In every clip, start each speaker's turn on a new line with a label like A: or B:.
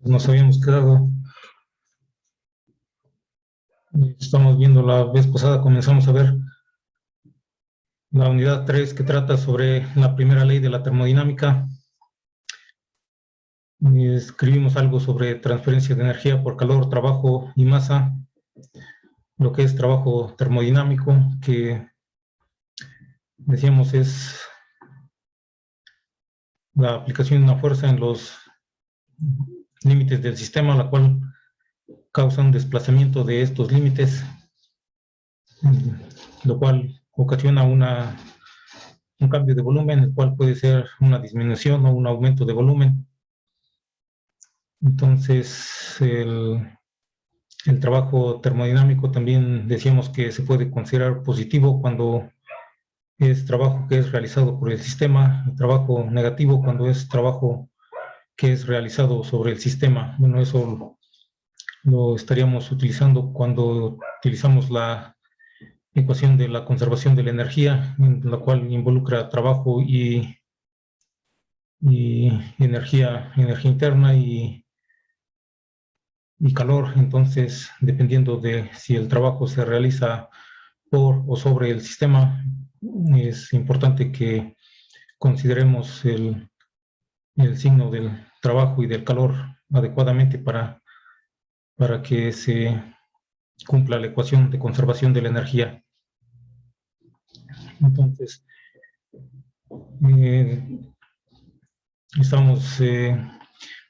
A: Nos habíamos quedado, estamos viendo la vez pasada, comenzamos a ver la unidad 3 que trata sobre la primera ley de la termodinámica. Escribimos algo sobre transferencia de energía por calor, trabajo y masa, lo que es trabajo termodinámico, que decíamos es la aplicación de una fuerza en los límites del sistema, la cual causa un desplazamiento de estos límites, lo cual ocasiona un cambio de volumen, el cual puede ser una disminución o un aumento de volumen. Entonces, el trabajo termodinámico también decíamos que se puede considerar positivo cuando es trabajo que es realizado por el sistema, el trabajo negativo cuando es trabajo que es realizado sobre el sistema. Bueno, eso lo estaríamos utilizando cuando utilizamos la ecuación de la conservación de la energía, en la cual involucra trabajo y energía interna y calor. Entonces, dependiendo de si el trabajo se realiza por o sobre el sistema, es importante que consideremos el signo del trabajo y del calor adecuadamente para que se cumpla la ecuación de conservación de la energía. Entonces, estamos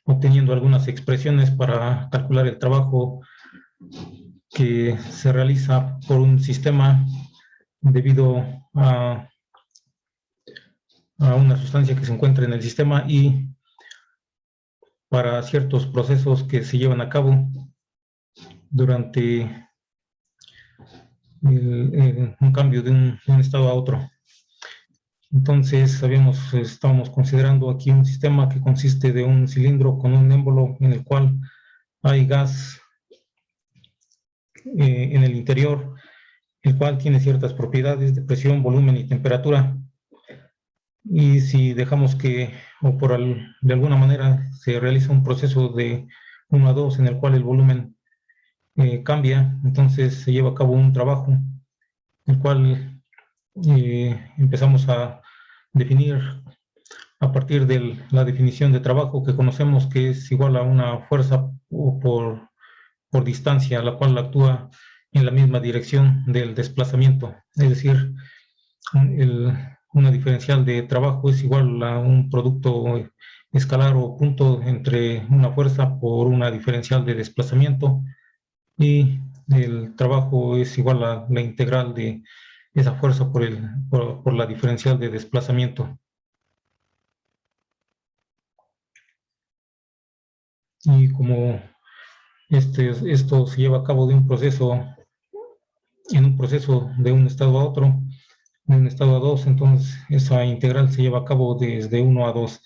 A: obteniendo algunas expresiones para calcular el trabajo que se realiza por un sistema debido a una sustancia que se encuentra en el sistema y para ciertos procesos que se llevan a cabo durante un cambio de un estado a otro. Entonces, estábamos considerando aquí un sistema que consiste de un cilindro con un émbolo en el cual hay gas en el interior, el cual tiene ciertas propiedades de presión, volumen y temperatura. Y si dejamos que, o de alguna manera, se realiza un proceso de 1 a 2 en el cual el volumen cambia, entonces se lleva a cabo un trabajo, el cual empezamos a definir a partir de la definición de trabajo que conocemos, que es igual a una fuerza por distancia, la cual actúa en la misma dirección del desplazamiento. Es decir, una diferencial de trabajo es igual a un producto escalar o punto entre una fuerza por una diferencial de desplazamiento, y el trabajo es igual a la integral de esa fuerza por la diferencial de desplazamiento. Y como esto se lleva a cabo en un proceso de un estado a otro, de un estado a 2, entonces esa integral se lleva a cabo desde 1 a 2.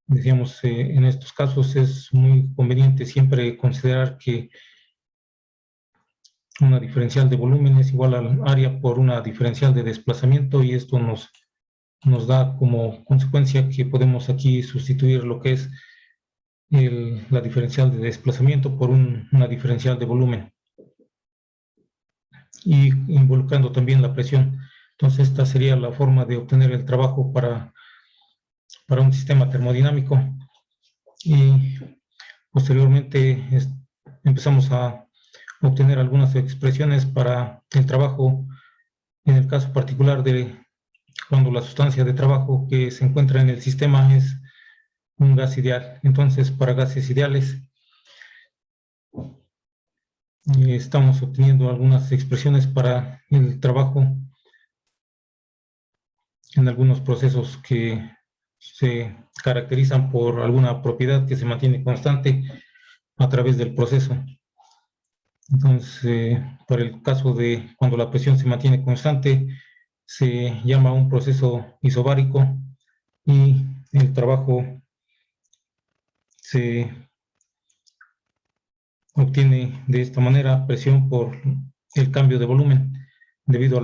A: Decíamos, en estos casos es muy conveniente siempre considerar que una diferencial de volumen es igual al área por una diferencial de desplazamiento, y esto nos da como consecuencia que podemos aquí sustituir lo que es la diferencial de desplazamiento por una diferencial de volumen, y involucrando también la presión. Entonces esta sería la forma de obtener el trabajo para un sistema termodinámico. Y posteriormente empezamos a obtener algunas expresiones para el trabajo en el caso particular de cuando la sustancia de trabajo que se encuentra en el sistema es un gas ideal. Entonces, para gases ideales estamos obteniendo algunas expresiones para el trabajo en algunos procesos que se caracterizan por alguna propiedad que se mantiene constante a través del proceso. Entonces, para el caso de cuando la presión se mantiene constante, se llama un proceso isobárico, y el trabajo se obtiene de esta manera presión por el cambio de volumen, debido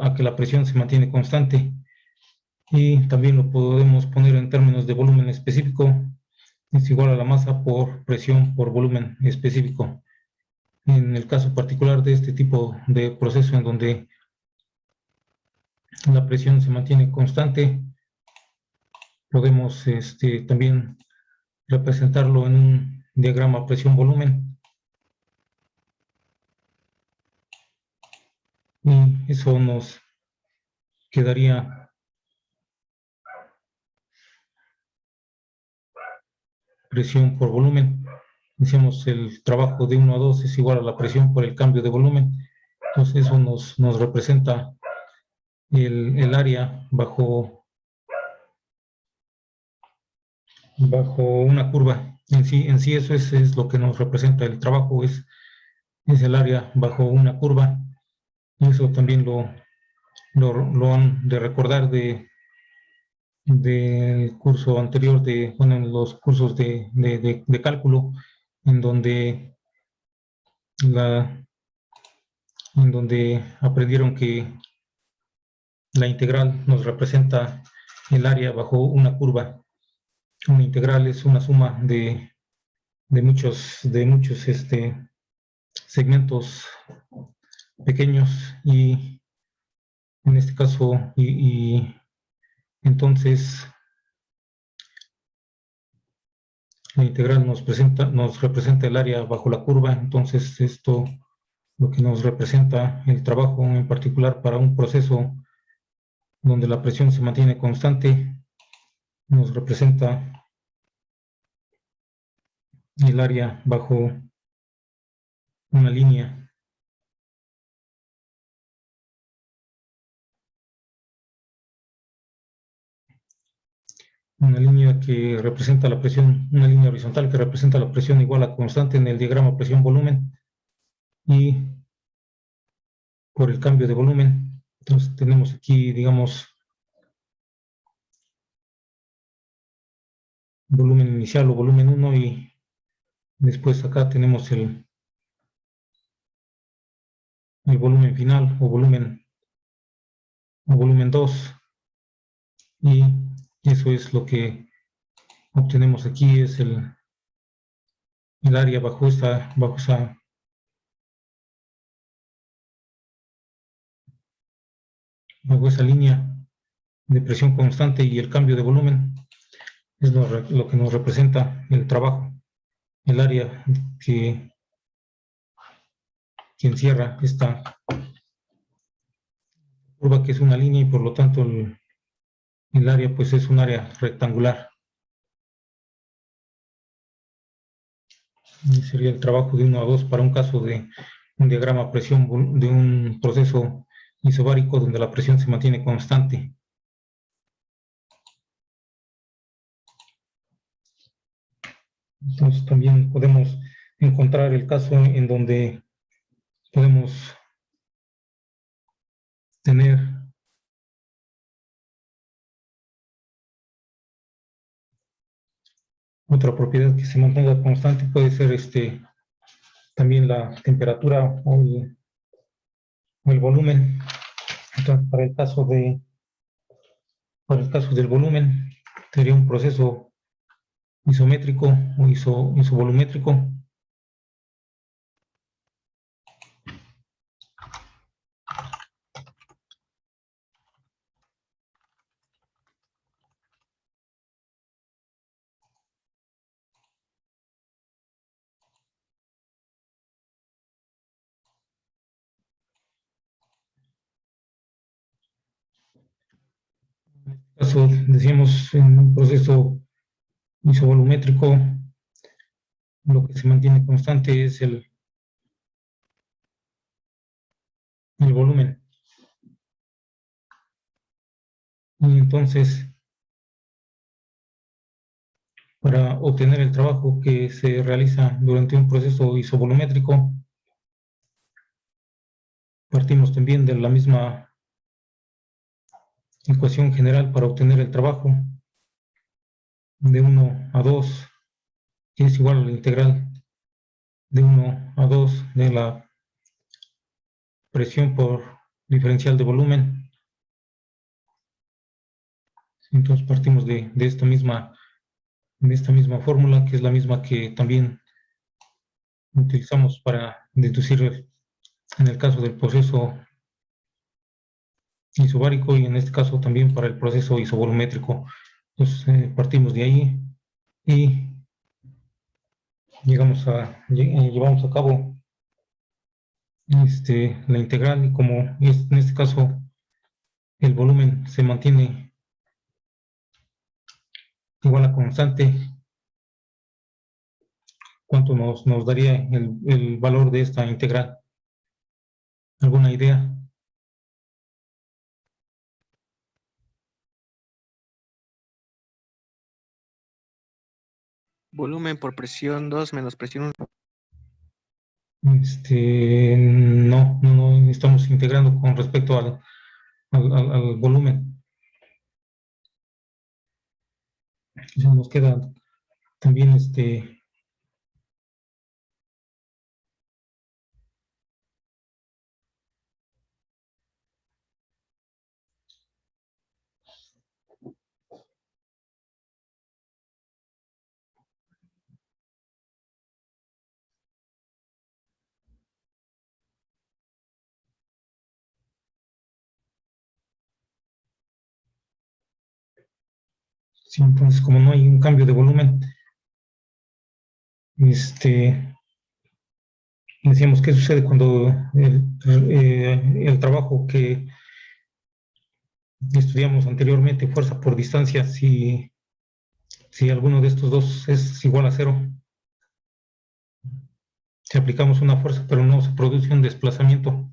A: a que la presión se mantiene constante. Y también lo podemos poner en términos de volumen específico, es igual a la masa por presión por volumen específico. En el caso particular de este tipo de proceso en donde la presión se mantiene constante, podemos también representarlo en un diagrama presión-volumen. Y eso nos quedaría presión por volumen. Decimos el trabajo de 1 a 2 es igual a la presión por el cambio de volumen. Entonces eso nos representa el área bajo una curva. En sí eso es lo que nos representa el trabajo, es el área bajo una curva. Y eso también lo han de recordar del curso anterior, en los cursos de cálculo, en donde, en donde aprendieron que la integral nos representa el área bajo una curva. Una integral es una suma de muchos segmentos pequeños, y en este caso, entonces la integral nos representa el área bajo la curva. Entonces esto lo que nos representa el trabajo en particular para un proceso donde la presión se mantiene constante, nos representa el área bajo una línea. Una línea que representa la presión, una línea horizontal que representa la presión igual a constante en el diagrama presión-volumen, y por el cambio de volumen. Entonces tenemos aquí, digamos, volumen inicial o volumen 1, y después acá tenemos el volumen final o volumen 2, y eso es lo que obtenemos aquí, es el área bajo esa línea de presión constante, y el cambio de volumen es lo que nos representa el trabajo, el área que encierra esta curva, que es una línea, y por lo tanto el área pues es un área rectangular. Y sería el trabajo de 1 a 2 para un caso de un diagrama presión de un proceso isobárico donde la presión se mantiene constante. Entonces también podemos encontrar el caso en donde podemos tener otra propiedad que se mantenga constante. Puede ser también la temperatura o el volumen. Entonces, para el caso del volumen, sería un proceso isométrico o isovolumétrico. En este caso, decíamos, en un proceso isovolumétrico, lo que se mantiene constante es el volumen. Y entonces, para obtener el trabajo que se realiza durante un proceso isovolumétrico, partimos también de la misma ecuación general para obtener el trabajo de 1 a 2, que es igual a la integral de 1 a 2 de la presión por diferencial de volumen. Entonces partimos de esta misma fórmula, que es la misma que también utilizamos para deducir en el caso del proceso isobárico y en este caso también para el proceso isovolumétrico. Entonces partimos de ahí y llevamos a cabo la integral, y como en este caso el volumen se mantiene igual a constante, ¿cuánto nos daría el valor de esta integral? ¿Alguna idea?
B: Volumen por presión 2 menos presión 1.
A: No estamos integrando con respecto al volumen. Eso nos queda también sí, entonces como no hay un cambio de volumen, decíamos qué sucede cuando el trabajo que estudiamos anteriormente, fuerza por distancia, si alguno de estos dos es igual a 0, si aplicamos una fuerza pero no se produce un desplazamiento.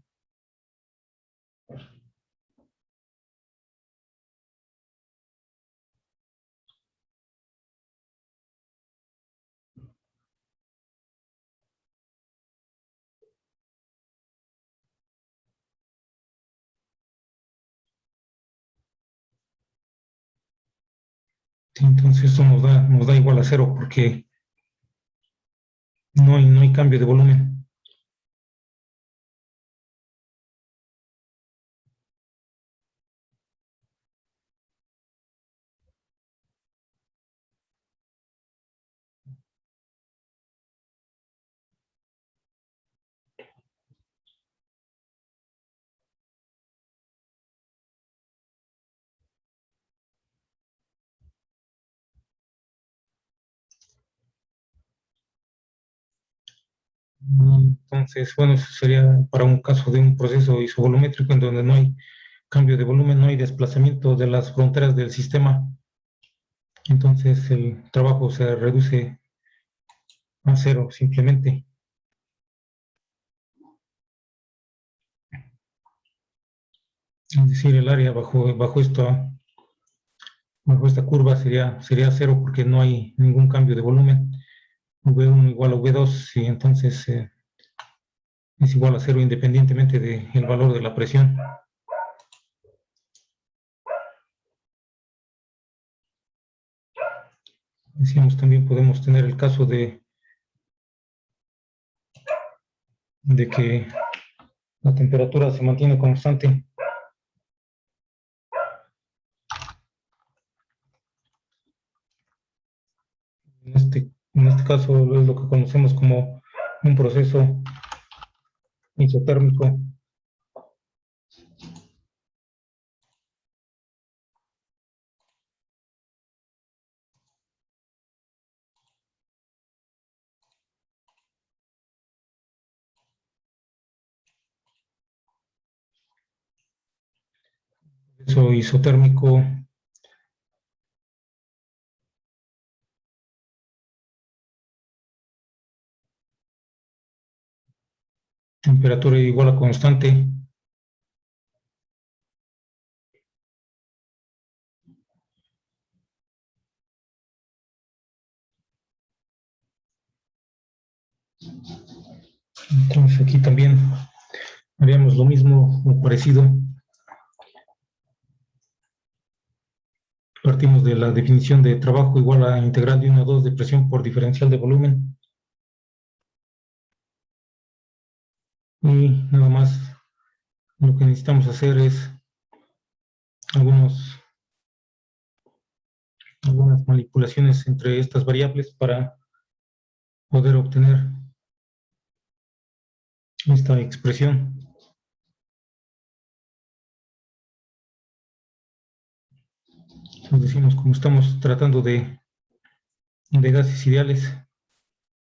A: Sí, entonces eso nos da igual a 0 porque no hay cambio de volumen. Entonces, bueno, eso sería para un caso de un proceso isovolumétrico en donde no hay cambio de volumen, no hay desplazamiento de las fronteras del sistema. Entonces el trabajo se reduce a 0 simplemente. Es decir, el área bajo esta curva sería 0 porque no hay ningún cambio de volumen. V1 igual a V2 y entonces es igual a 0 independientemente del valor de la presión. Decíamos también podemos tener el caso de que la temperatura se mantiene constante. En este caso es lo que conocemos como un proceso isotérmico. Proceso isotérmico temperatura igual a constante. Entonces aquí también haríamos lo mismo o parecido. Partimos de la definición de trabajo igual a integral de 1 a 2 de presión por diferencial de volumen. Y nada más lo que necesitamos hacer es algunas manipulaciones entre estas variables para poder obtener esta expresión. Entonces decimos, como estamos tratando de gases ideales,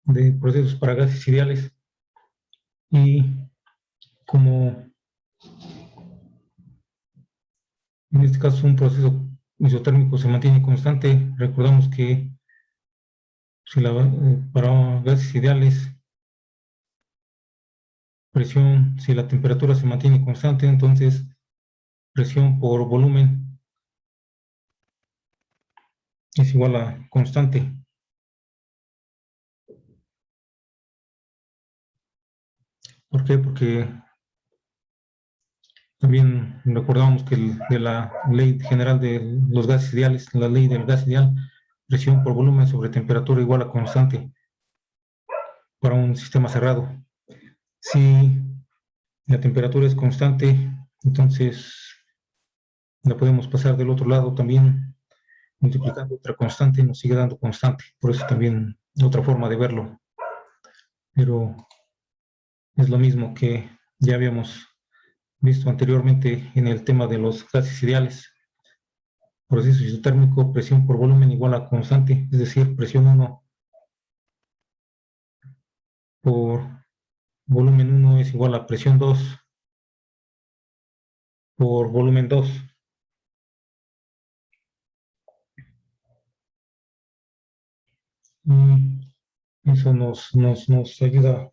A: de procesos para gases ideales, y como en este caso un proceso isotérmico se mantiene constante, recordamos que si para gases ideales, presión, si la temperatura se mantiene constante, entonces presión por volumen es igual a constante. ¿Por qué? Porque también recordamos que de la ley general de los gases ideales, la ley del gas ideal, presión por volumen sobre temperatura igual a constante para un sistema cerrado. Si la temperatura es constante, entonces la podemos pasar del otro lado también multiplicando otra constante, nos sigue dando constante. Por eso también otra forma de verlo. Pero es lo mismo que ya habíamos visto anteriormente en el tema de los gases ideales. Proceso isotérmico, presión por volumen igual a constante, es decir, presión 1 por volumen 1 es igual a presión 2 por volumen 2. Y eso nos ayuda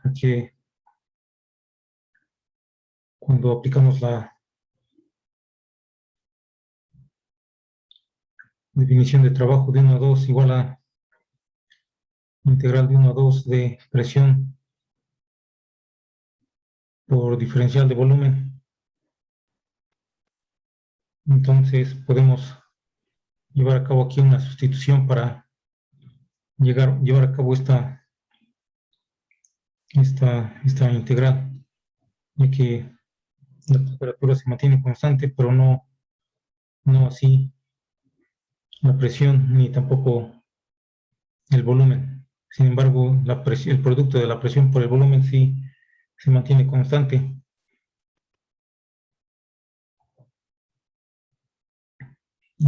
A: a que cuando aplicamos la definición de trabajo de 1 a 2 igual a integral de 1 a 2 de presión por diferencial de volumen, entonces podemos llevar a cabo aquí una sustitución para llevar a cabo esta integral, ya que la temperatura se mantiene constante, pero no así la presión ni tampoco el volumen. Sin embargo, el producto de la presión por el volumen sí se mantiene constante.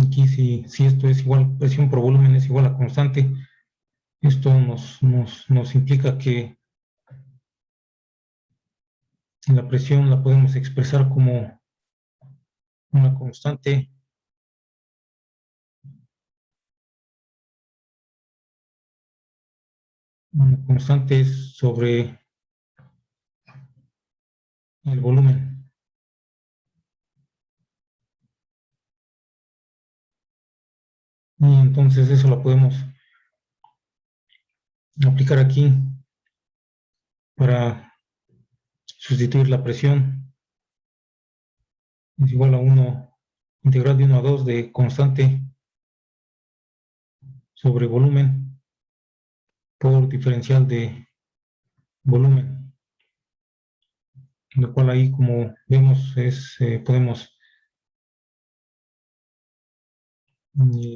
A: Aquí si esto es igual, presión por volumen es igual a constante, esto nos implica que la presión la podemos expresar como una constante sobre el volumen. Y entonces eso lo podemos aplicar aquí para sustituir la presión. Es igual a 1, integral de 1 a 2 de constante sobre volumen por diferencial de volumen. Lo cual ahí, como vemos, podemos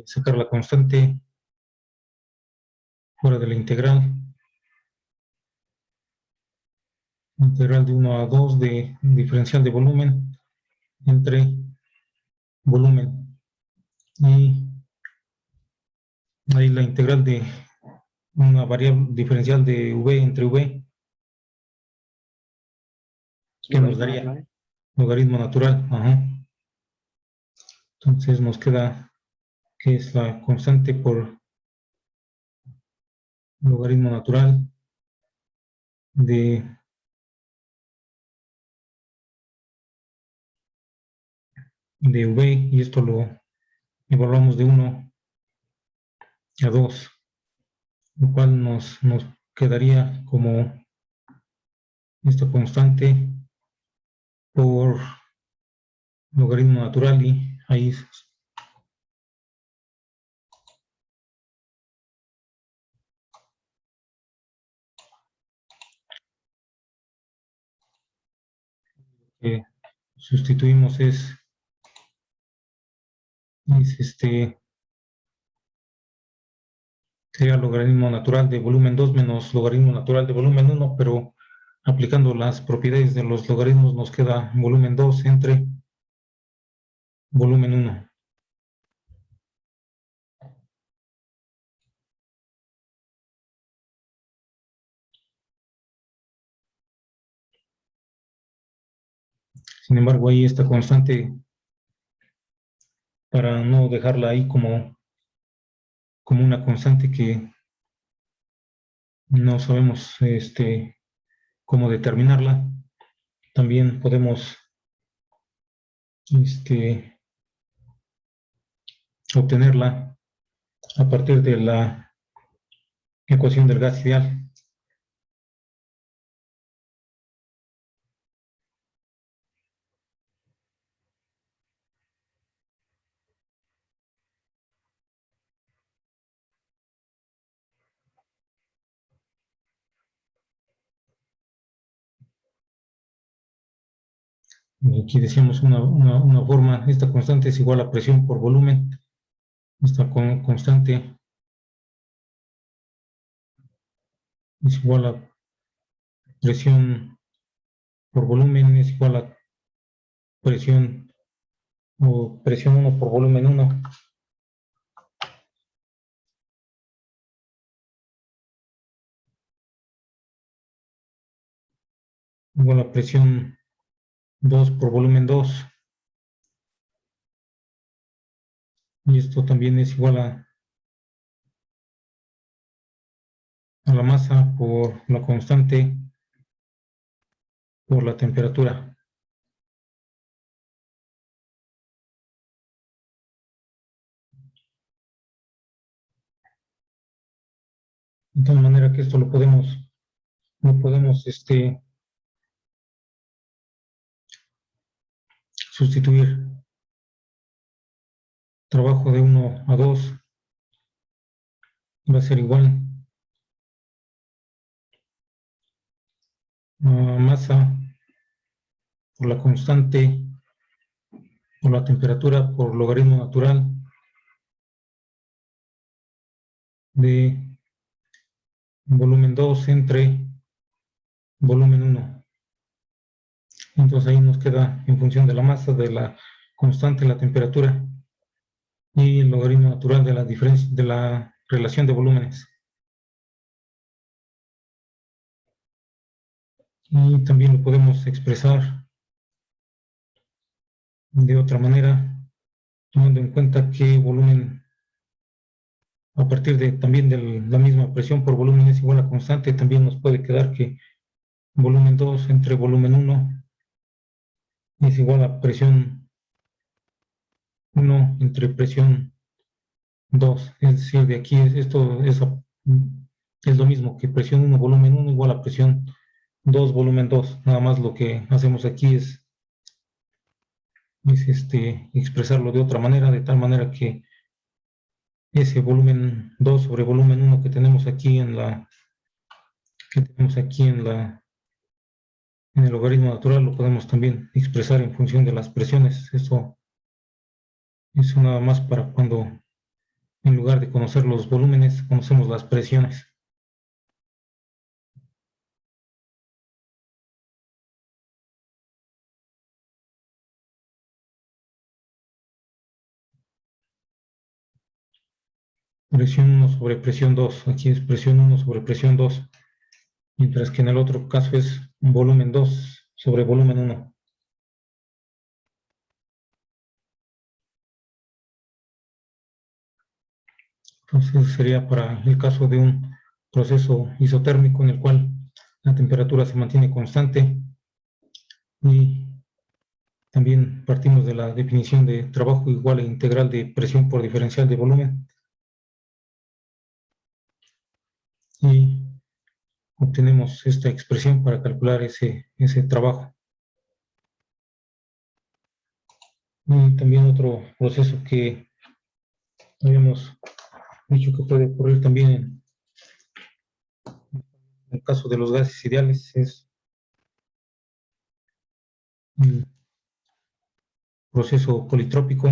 A: sacar la constante fuera de la integral. Integral de 1 a 2 de diferencial de volumen entre volumen. Y ahí la integral de una variable diferencial de v entre v, que nos daría logaritmo natural. Ajá. Entonces nos queda que es la constante por logaritmo natural de v, y esto lo evaluamos de 1 a 2, lo cual nos quedaría como esta constante por logaritmo natural, y ahí que sustituimos es sería logaritmo natural de volumen 2 menos logaritmo natural de volumen 1, pero aplicando las propiedades de los logaritmos nos queda volumen 2 entre volumen 1. Sin embargo, ahí esta constante, para no dejarla ahí como una constante que no sabemos cómo determinarla, también podemos obtenerla a partir de la ecuación del gas ideal. Y aquí decíamos una forma, esta constante es igual a presión por volumen. Esta constante es igual a presión por volumen, es igual a presión 1 por volumen 1. Igual a presión 2 por volumen 2. Y esto también es igual a la masa por la constante por la temperatura. De tal manera que esto lo podemos sustituir. Trabajo de 1 a 2 va a ser igual a masa por la constante por la temperatura por logaritmo natural de volumen 2 entre volumen 1. Entonces ahí nos queda en función de la masa, de la constante, la temperatura y el logaritmo natural de la diferencia, de la relación de volúmenes. Y también lo podemos expresar de otra manera, tomando en cuenta que volumen, a partir de también de la misma presión por volumen es igual a constante, también nos puede quedar que volumen 2 entre volumen 1 es igual a presión 1 entre presión 2. Es decir, de aquí esto es lo mismo que presión 1 volumen 1 igual a presión 2 volumen 2. Nada más lo que hacemos aquí es expresarlo de otra manera, de tal manera que ese volumen 2 sobre volumen 1 que tenemos aquí en el logaritmo natural lo podemos también expresar en función de las presiones. Eso nada más para cuando en lugar de conocer los volúmenes conocemos las presiones. Presión 1 sobre presión 2. Aquí es presión 1 sobre presión 2. Mientras que en el otro caso es volumen 2 sobre volumen 1. Entonces sería para el caso de un proceso isotérmico en el cual la temperatura se mantiene constante y también partimos de la definición de trabajo igual e integral de presión por diferencial de volumen y obtenemos esta expresión para calcular ese trabajo. Y también otro proceso que habíamos dicho que puede ocurrir también en el caso de los gases ideales es el proceso politrópico.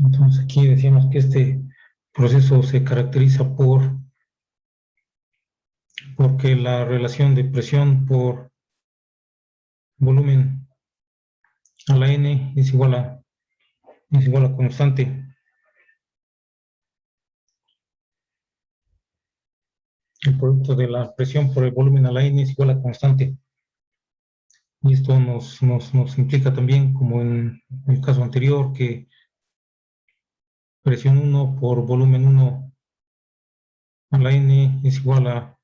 A: Entonces aquí decíamos que este proceso se caracteriza porque la relación de presión por volumen a la n es igual a constante. El producto de la presión por el volumen a la n es igual a constante. Y esto nos implica también, como en el caso anterior, que presión 1 por volumen 1 a la n es igual a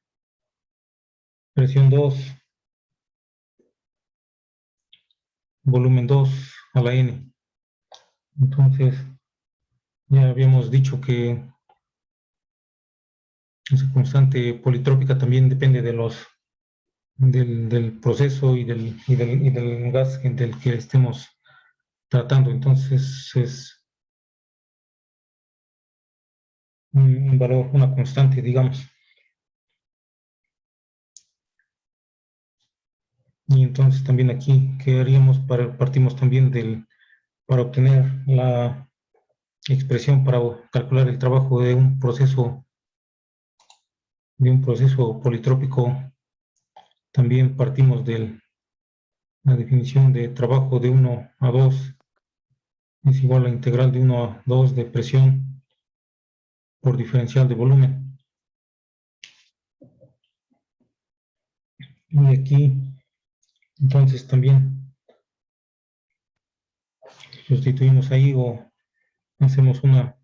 A: presión 2, volumen 2 a la n. Entonces, ya habíamos dicho que esa constante politrópica también depende del proceso y del gas del que estemos tratando. Entonces, es un valor, una constante, digamos. Y entonces también aquí, ¿qué haríamos? Partimos también para obtener la expresión para calcular el trabajo de un proceso politrópico. También partimos de la definición de trabajo de 1 a 2 es igual a la integral de 1 a 2 de presión por diferencial de volumen. Y aquí, entonces también sustituimos ahí o hacemos una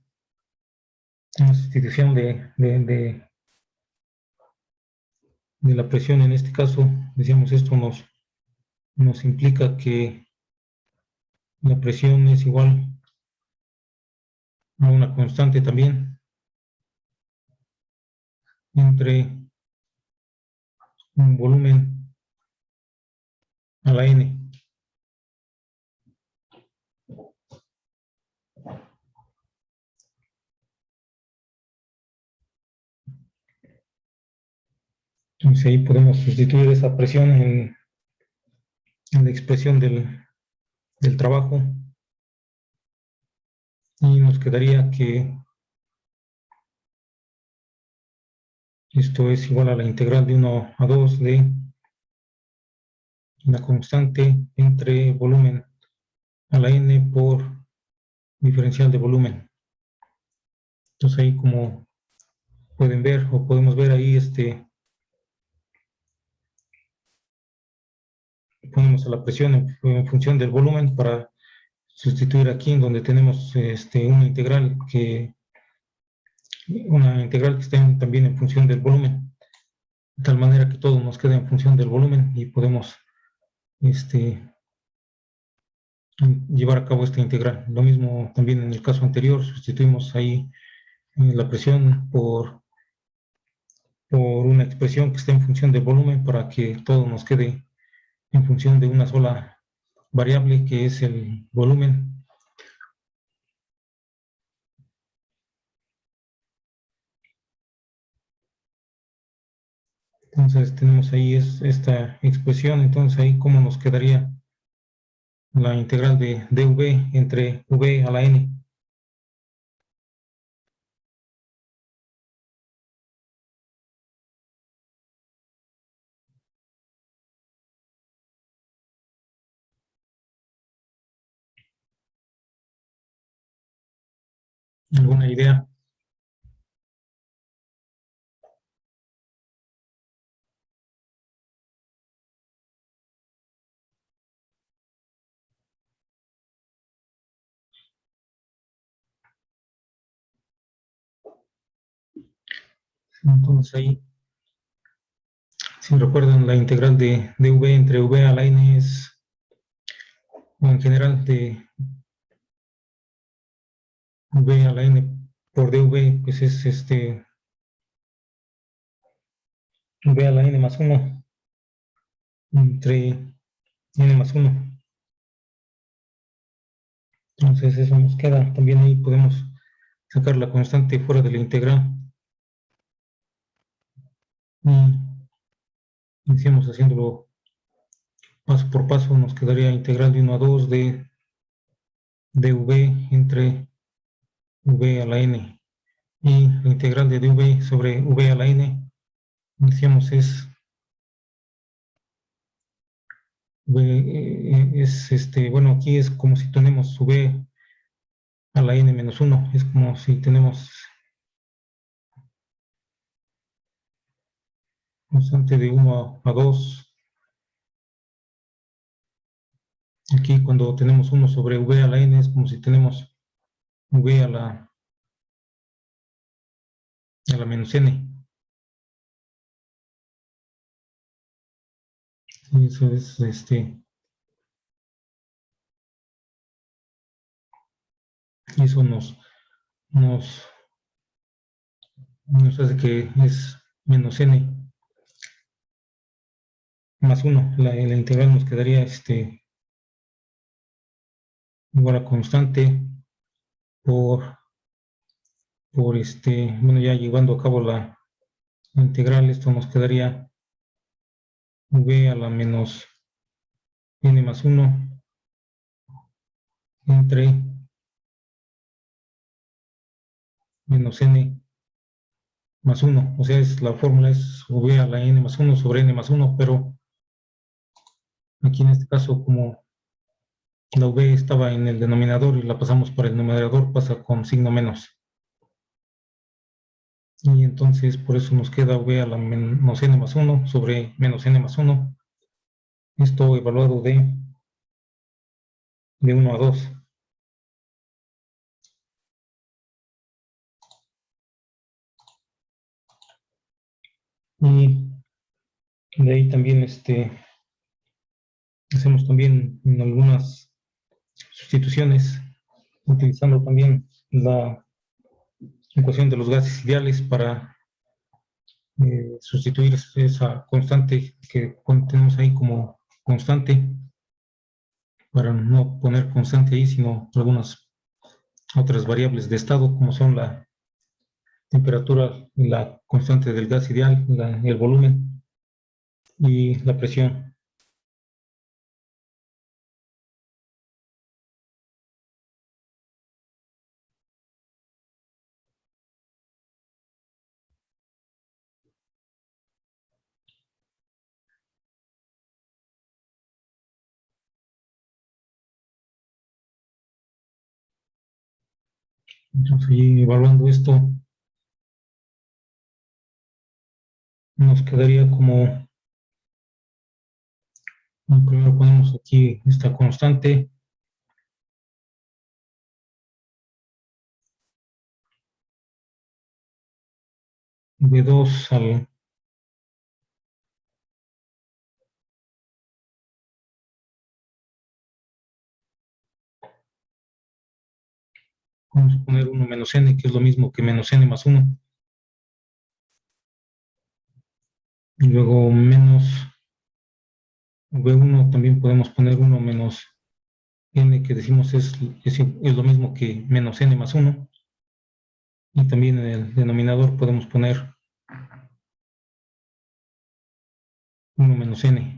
A: sustitución de la presión. En este caso, decíamos, esto nos implica que la presión es igual a una constante también entre un volumen a la n. Entonces ahí podemos sustituir esa presión en la expresión del trabajo y nos quedaría que esto es igual a la integral de 1 a 2 de la constante entre volumen a la n por diferencial de volumen. Entonces ahí, como pueden ver o podemos ver ahí, ponemos a la presión en función del volumen para sustituir aquí en donde tenemos una integral que esté también en función del volumen, de tal manera que todo nos quede en función del volumen y podemos llevar a cabo esta integral. Lo mismo también en el caso anterior, sustituimos ahí la presión por una expresión que esté en función del volumen para que todo nos quede en función de una sola variable, que es el volumen. Entonces tenemos ahí esta expresión. Entonces ahí, ¿cómo nos quedaría la integral de dv entre v a la n? ¿Alguna idea? Entonces ahí, si recuerdan, la integral de v entre v a la n es, o en general, de v a la n por dv, pues es v a la n más 1 entre n más 1. Entonces eso nos queda. También ahí podemos sacar la constante fuera de la integral. Y iniciamos haciéndolo paso por paso. Nos quedaría integral de 1 a 2 de dv entre v a la n. Y la integral de dv sobre v a la n, iniciamos es bueno, aquí es como si tenemos v a la n menos 1. Es como si tenemos constante de 1 a 2. Aquí cuando tenemos 1 sobre v a la n es como si tenemos v a la menos n. Y eso es y eso nos hace que es menos n más 1. La integral nos quedaría igual a constante por bueno, ya llevando a cabo la integral, esto nos quedaría v a la menos n más 1 entre menos n más 1. O sea, la fórmula es v a la n más 1 sobre n más 1, pero aquí en este caso, como la v estaba en el denominador y la pasamos para el numerador, pasa con signo menos. Y entonces por eso nos queda v a la menos n más 1 sobre menos n más 1. Esto evaluado de 1 a 2. Y de ahí también hacemos también en algunas sustituciones, utilizando también la ecuación de los gases ideales para sustituir esa constante que tenemos ahí como constante, para no poner constante ahí, sino algunas otras variables de estado, como son la temperatura, la constante del gas ideal, el volumen y la presión. Entonces, ahí evaluando esto, nos quedaría como, primero ponemos aquí esta constante, V2 vamos a poner 1 menos n, que es lo mismo que menos n más 1. Y luego menos V1 también podemos poner 1 menos n, que decimos es lo mismo que menos n más 1. Y también en el denominador podemos poner 1 menos n.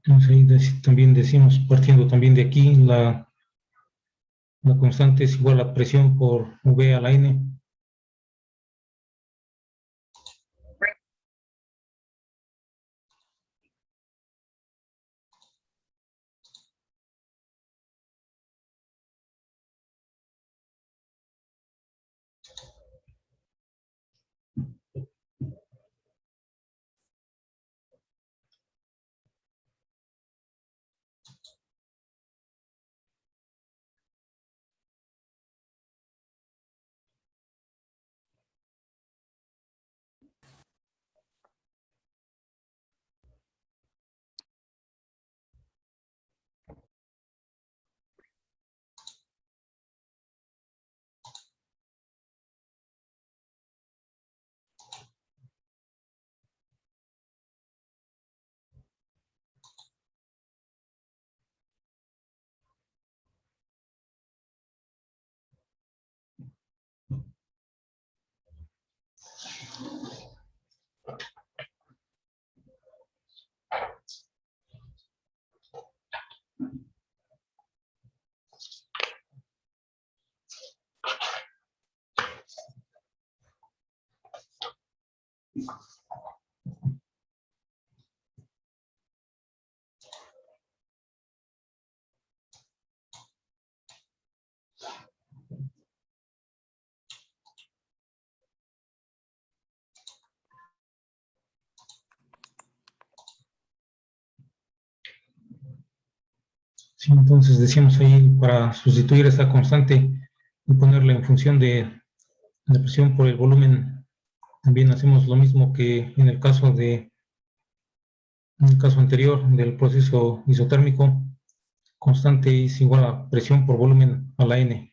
A: Entonces ahí también decimos, partiendo también de aquí, la constante es igual a presión por V a la n. Sí, entonces decíamos ahí para sustituir esa constante y ponerla en función de la presión por el volumen. También hacemos lo mismo que en el caso anterior del proceso isotérmico. Constante es igual a presión por volumen a la N.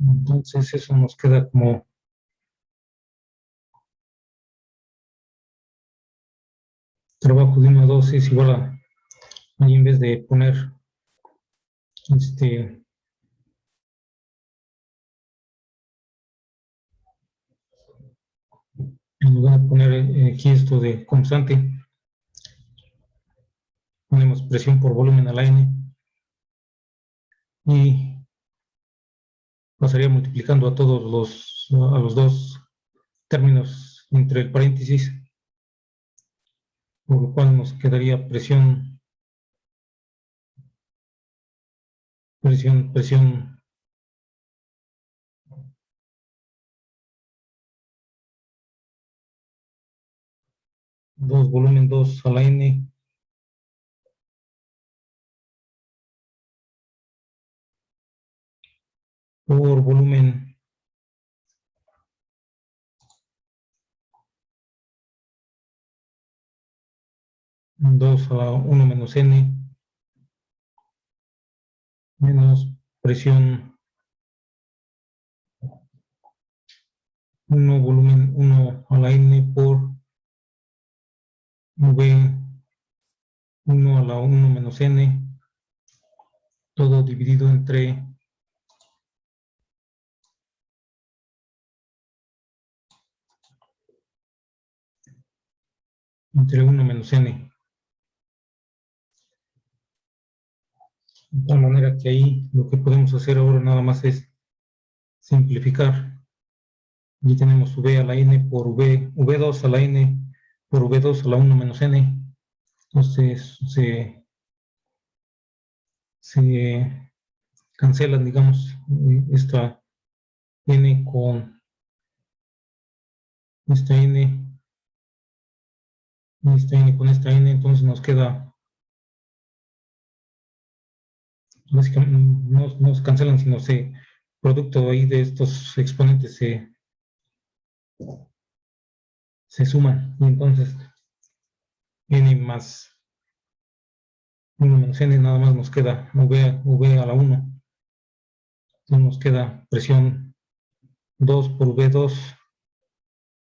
A: Entonces eso nos queda como trabajo de 1 a 2 es igual a, ahí en vez de poner en lugar de poner aquí esto de constante, ponemos presión por volumen a la N y pasaría multiplicando a los dos términos entre el paréntesis, por lo cual nos quedaría presión 2, volumen 2 a la N por volumen 2 a la 1 menos N menos presión 1, volumen 1 a la N por V1 a la 1 menos N, todo dividido entre entre 1 menos N. De tal manera que ahí lo que podemos hacer ahora nada más es simplificar. Aquí tenemos V a la N por V2 a la N por V2 a la 1 menos N. Entonces se cancelan, digamos, esta N con esta N, esta N con esta N, entonces nos queda, básicamente no se cancelan, sino se, producto ahí de estos exponentes se suman, y entonces N más 1 menos N nada más nos queda V a la 1, entonces nos queda presión 2 por V2,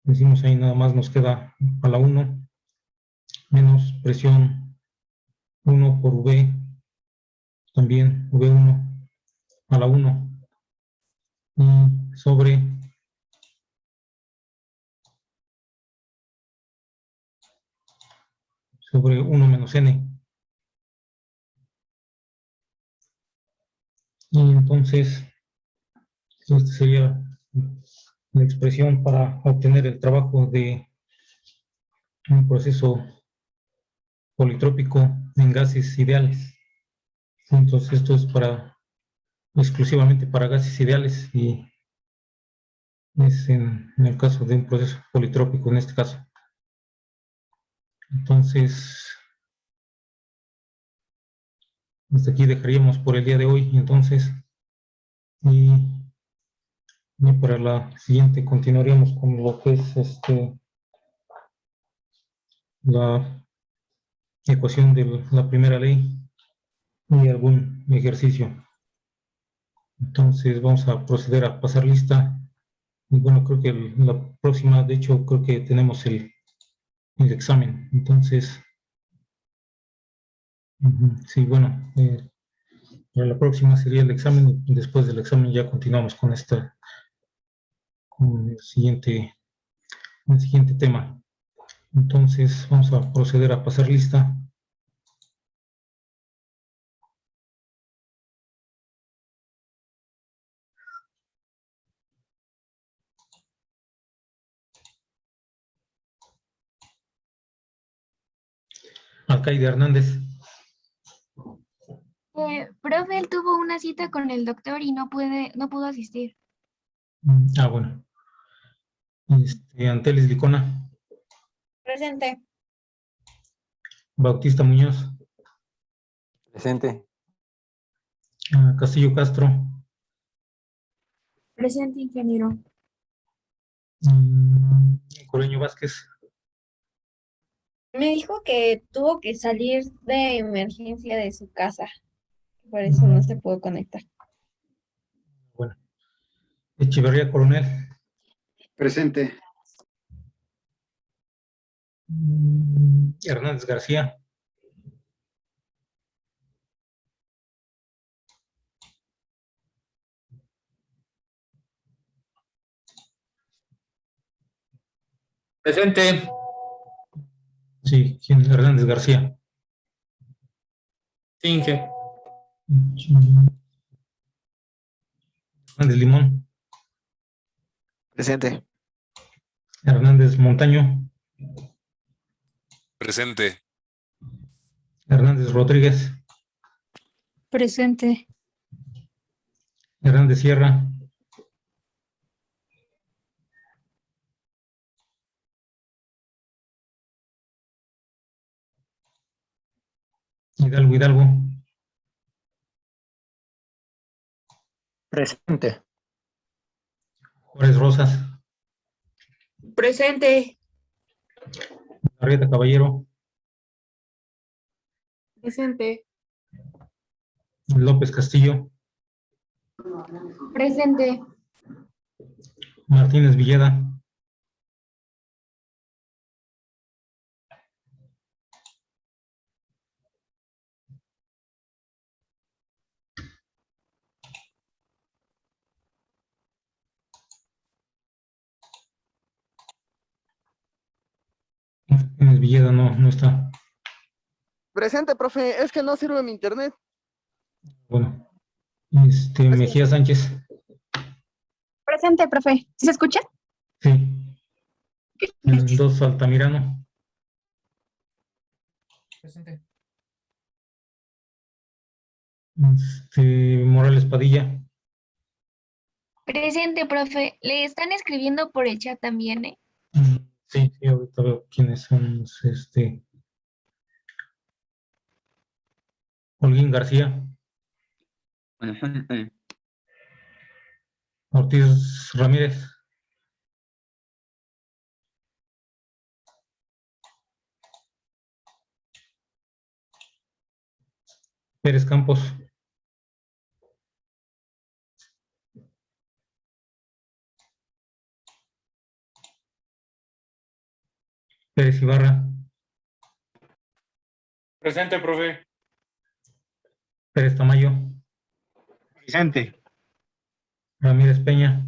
A: decimos ahí nada más nos queda a la 1, menos presión 1 por V, también V1 a la 1, y sobre 1 menos N. Y entonces, esta sería la expresión para obtener el trabajo de un proceso politrópico en gases ideales. Entonces, esto es exclusivamente para gases ideales y es en el caso de un proceso politrópico en este caso. Entonces, hasta aquí dejaríamos por el día de hoy. Entonces, y para la siguiente continuaríamos con lo que es la ecuación de la primera ley y algún ejercicio. Entonces vamos a proceder a pasar lista. Y bueno, creo que la próxima, de hecho, creo que tenemos el examen. Entonces, sí, bueno, para la próxima sería el examen y después del examen ya continuamos con con el siguiente tema. Entonces vamos a proceder a pasar lista. Alcaide Hernández.
C: Profe, él tuvo una cita con el doctor y no pudo asistir.
A: Bueno. Antelis Licona.
D: Presente.
A: Bautista Muñoz.
E: Presente.
A: Castillo Castro.
D: Presente, ingeniero.
A: Coreño Vázquez.
D: Me dijo que tuvo que salir de emergencia de su casa. Por eso no se pudo conectar.
A: Bueno. Echeverría Coronel.
F: Presente.
A: Hernández García.
G: Presente.
A: Sí, ¿quién? Hernández García.
G: Inge.
A: Hernández Limón.
B: Presente.
A: Hernández Montaño.
H: Presente.
A: Hernández Rodríguez.
D: Presente.
A: Hernández Sierra. Hidalgo.
G: Presente.
A: Juárez Rosas.
D: Presente.
A: Arrieta Caballero.
D: Presente.
A: López Castillo.
C: Presente.
A: Martínez Villeda. Martínez Villeda no está.
I: Presente, profe. Es que no sirve mi internet.
A: Bueno. Mejía Sánchez.
C: Presente, profe. ¿Sí se escucha?
A: Sí. Mendoza Altamirano.
G: Presente.
A: Morales Padilla.
C: Presente, profe. Le están escribiendo por el chat también, ¿eh?
A: Sí, ahorita veo quiénes son. Holguín García. Ortiz Ramírez. Pérez Campos. Pérez Ibarra.
G: Presente, profe.
A: Pérez Tamayo.
F: Presente.
A: Ramírez Peña.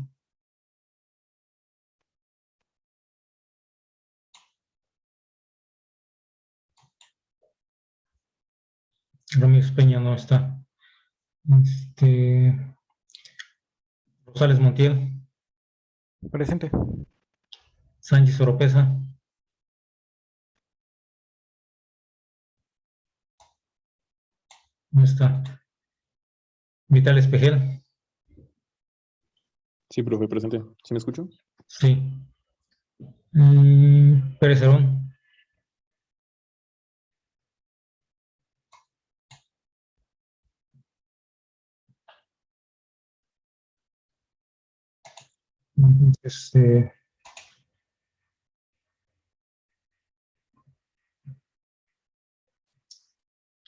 A: Ramírez Peña no está. Rosales Montiel.
I: Presente.
A: Sánchez Oropesa. No está. Vital Espejel.
J: Sí, profe, presente. ¿Sí me escucho?
A: Sí. Pérez Herón.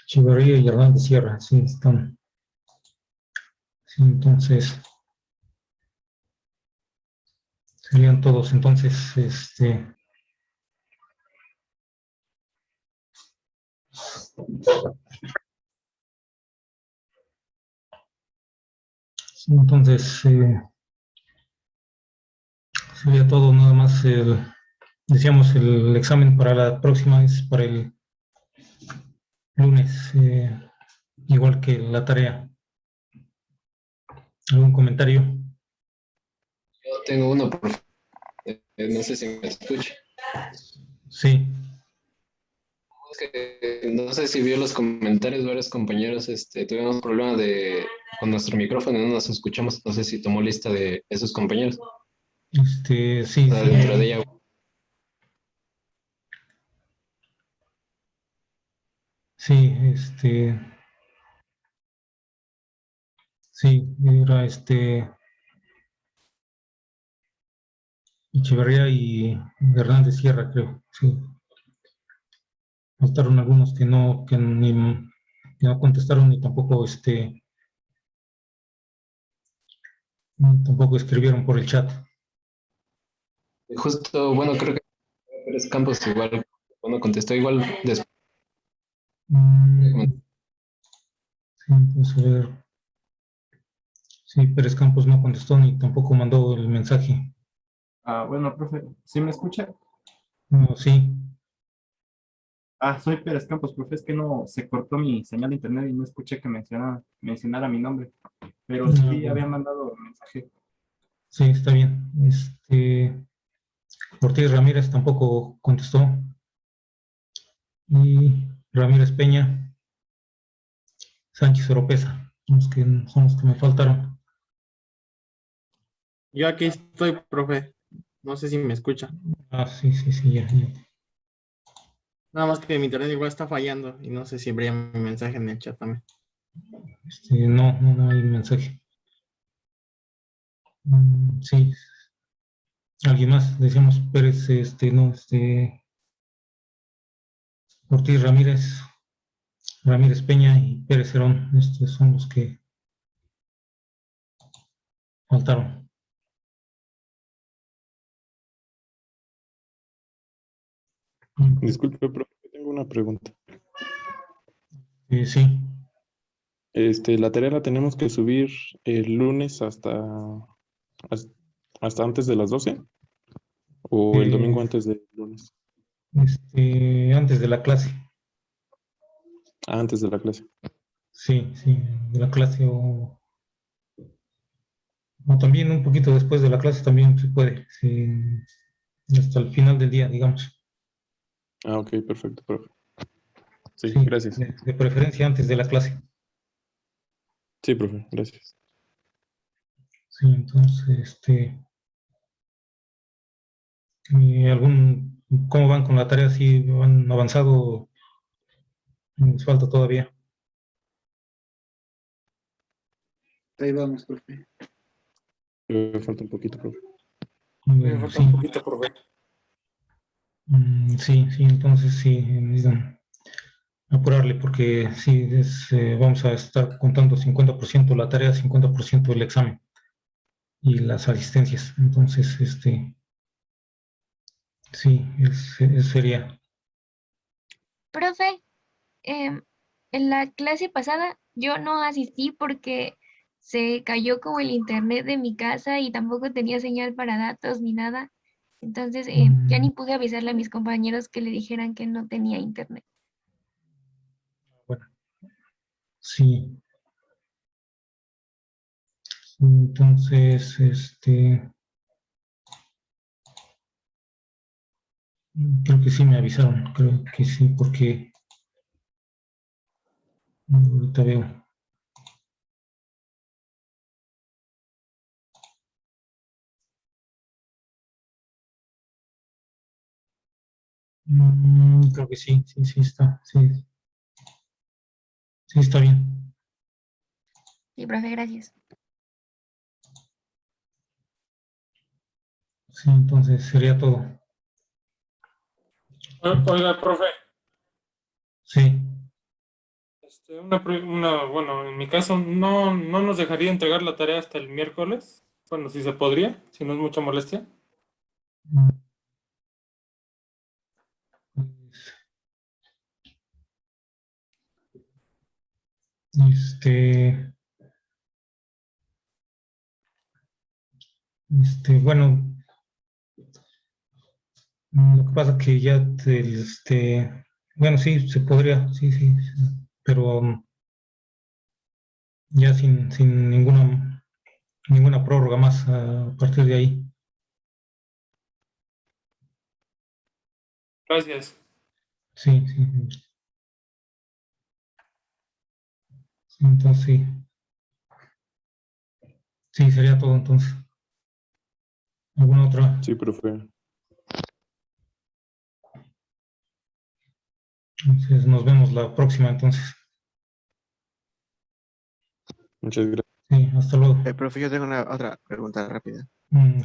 A: Chivarría y Hernández Sierra, sí, están. Sí, entonces, serían todos. Entonces, sí, entonces, sería todo, nada más. Decíamos, el examen para la próxima es para el lunes, igual que la tarea. ¿Algún comentario?
K: Yo tengo uno, profe. No sé si me escucha.
A: Sí.
K: No sé si vio los comentarios, varios compañeros, tuvimos problemas con nuestro micrófono, no nos escuchamos, no sé si tomó lista de esos compañeros.
A: Sí,
K: O sea, dentro de ella.
A: sí, sí, era Echeverría y Hernández Sierra, creo, sí. Faltaron algunos que no contestaron ni tampoco, tampoco escribieron por el chat.
K: Justo, bueno, creo que Pérez Campos igual, bueno, contestó igual después.
A: Mm, sí, entonces, a ver. Sí, Pérez Campos no contestó ni tampoco mandó el mensaje.
G: Bueno, profe, ¿sí me escucha?
A: No, sí,
G: Soy Pérez Campos, profe, es que no se cortó mi señal de internet y no escuché que mencionara mi nombre, pero sí
A: bueno,
G: había mandado mensaje.
A: sí, está bien. Ortiz Ramírez tampoco contestó. Y Ramírez Peña, Sánchez Oropesa, son los que me faltaron.
B: Yo aquí estoy, profe. No sé si me escucha.
A: Sí, sí, sí, ya.
B: Nada más que mi internet igual está fallando y no sé si habría mi mensaje en el chat también.
A: No hay mensaje. Sí, alguien más, decíamos Pérez, Ortiz Ramírez, Ramírez Peña y Pérez Herón, estos son los que faltaron.
E: Disculpe, profe, tengo una pregunta.
A: Sí,
E: La tarea la tenemos que subir el lunes has- hasta antes de las 12 o el domingo
A: eh,
E: antes del lunes.
A: antes de la clase,
E: Antes de la clase.
A: sí, de la clase o también un poquito después de la clase también se puede, sí, hasta el final del día, digamos.
E: Ok, perfecto, profe. Sí,
A: Sí,
E: gracias.
A: de preferencia antes de la clase.
E: Sí, profe, gracias.
A: Sí, entonces, ¿cómo van con la tarea? ¿Sí han avanzado? ¿Les falta todavía?
F: Ahí vamos, profe.
E: Me falta un poquito, profe.
G: Me falta un poquito, profe.
A: Sí, entonces sí, necesitan apurarle porque sí, vamos a estar contando 50% la tarea, 50% el examen y las asistencias. Entonces, sí, sería.
C: Profe, en la clase pasada yo no asistí porque se cayó como el internet de mi casa y tampoco tenía señal para datos ni nada. Entonces ya ni pude avisarle a mis compañeros que le dijeran que no tenía internet.
A: Bueno, sí. Entonces, creo que sí me avisaron, creo que sí, porque ahorita veo. Creo que sí está, sí está bien.
C: Sí, profe, gracias.
A: Sí, entonces sería todo.
G: Oiga, profe,
A: Sí,
G: bueno, en mi caso no nos dejaría entregar la tarea hasta el miércoles. Bueno, si se podría, si no es mucha molestia.
A: pues, bueno, lo que pasa que ya, bueno, sí, se podría, sí, pero ya sin ninguna prórroga más a partir de ahí.
G: Gracias.
A: Sí, sí. Entonces, sí. Sí, sería todo entonces. ¿Alguna otra?
E: Sí, profe.
A: Entonces, nos vemos la próxima entonces.
E: Muchas gracias.
A: Sí, hasta luego.
B: Profe, yo tengo una otra pregunta rápida.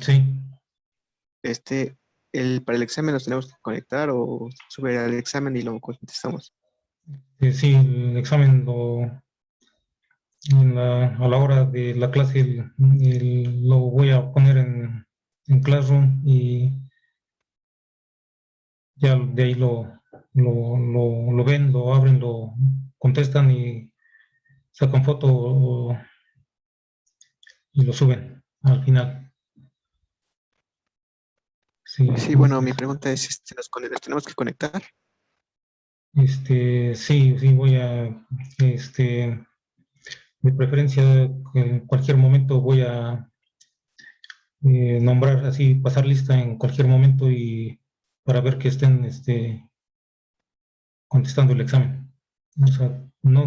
A: Sí,
B: Este, ¿para el examen nos tenemos que conectar o subir al examen y lo contestamos?
A: sí, el examen a la hora de la clase lo voy a poner en Classroom y ya de ahí lo ven, lo abren, lo contestan y sacan foto y lo suben al final. Sí,
B: Sí, bueno, mi
A: entonces,
B: pregunta es, ¿nos tenemos que conectar?
A: sí, voy de preferencia, en cualquier momento voy a nombrar así, pasar lista en cualquier momento y para ver que estén contestando el examen. O sea, no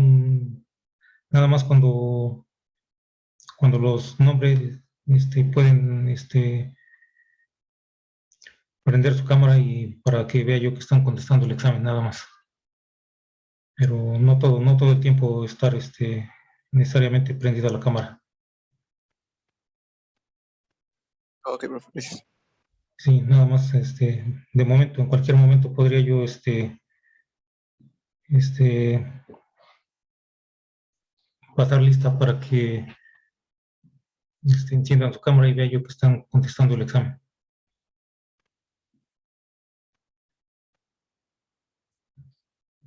A: nada más cuando los nombres pueden prender su cámara y para que vea yo que están contestando el examen, nada más. Pero no todo el tiempo estar necesariamente prendida la cámara.
B: Ok, profe, gracias.
A: Sí, nada más de momento, en cualquier momento podría yo este pasar lista para que enciendan su cámara y vea yo que están contestando el examen.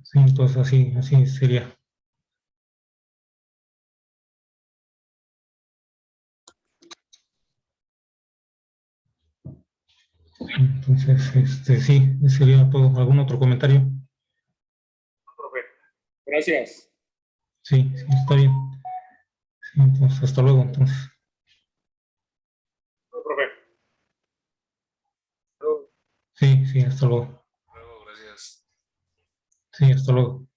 A: Sí, entonces así sería. Entonces, sí, ese sería todo. ¿Algún otro comentario?
H: Gracias.
A: Sí, sí, está bien. Sí, entonces, hasta luego, entonces.
H: Profe.
A: Sí, hasta luego.
H: Luego, gracias.
A: Sí, hasta luego.